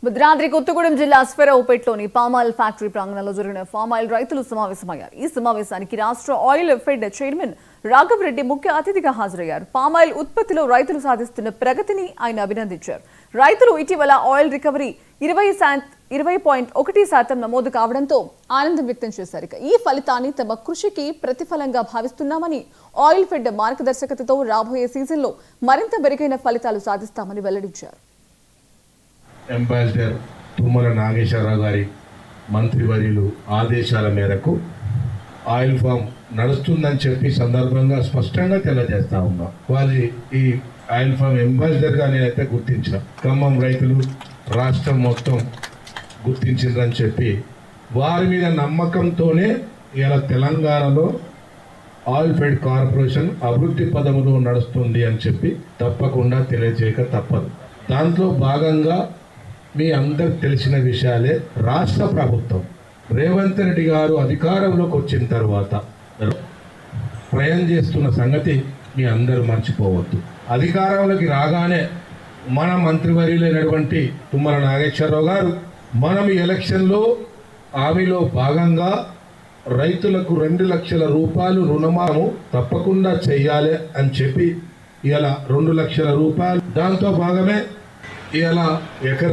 భద్రాద్రి కొత్తగూడెం జిల్లా స్వెరావుపేటలోని palm oil factory ప్రాంగణంలో జరిగిన పామాయిల్ రైతులు సమావేశమయ్యారు. ఈ సమావేశానికి రాష్ట్ర ఆయిల్ ఫెడ్ చైర్మన్ రాఘవరెడ్డి ముఖ్య అతిథిగా హాజరయ్యారు. పామాయిల్ ఉత్పత్తిలో రైతులు సాధిస్తున్న ప్రగతిని ఆయన అభినందించారు. రైతులు ఇటీవల ఆయిల్ రికవరీ 20.1% నమోదు కావడంతో ఆనందం వ్యక్తం చేశారు. ఈ ఫలితాన్ని తమ కృషికి ప్రతిఫలంగా భావిస్తున్నామని, ఆయిల్ ఫెడ్ మార్గదర్శకతతో రాబోయే సీజన్లో మరింత మెరుగైన ఫలితాలు సాధిస్తామని వెల్లడించారు. అంబాసిడర్ తుమ్మల నాగేశ్వరరావు గారి మంత్రివర్యులు ఆదేశాల మేరకు ఆయిల్ ఫామ్ నడుస్తుందని చెప్పి సందర్భంగా స్పష్టంగా తెలియజేస్తా ఉన్నాం. వారి ఈ ఆయిల్ ఫామ్ అంబాసిడర్గా నేనైతే గుర్తించాను. ఖమ్మం రైతులు రాష్ట్రం మొత్తం గుర్తించిందని చెప్పి వారి మీద నమ్మకంతోనే ఇలా తెలంగాణలో ఆయిల్ ఫెడ్ కార్పొరేషన్ అభివృద్ధి పదములో నడుస్తుంది అని చెప్పి తప్పకుండా తెలియజేయక తప్పదు. దాంట్లో భాగంగా మీ అందరికి తెలిసిన విషయాలే, రాష్ట్ర ప్రభుత్వం రేవంత్ రెడ్డి గారు అధికారంలోకి వచ్చిన తర్వాత ప్రయాణం చేస్తున్న సంగతి మీ అందరూ మర్చిపోవద్దు. అధికారంలోకి రాగానే మన మంత్రివర్యులైనటువంటి తుమ్మల నాగేశ్వరరావు గారు మనం ఎలక్షన్లో హామీలో భాగంగా రైతులకు 2 లక్షల రూపాయలు రుణమాఫీ తప్పకుండా చెయ్యాలి అని చెప్పి ఇలా 2 లక్షల రూపాయలు, దాంతో భాగమే ఇలా ఎకరా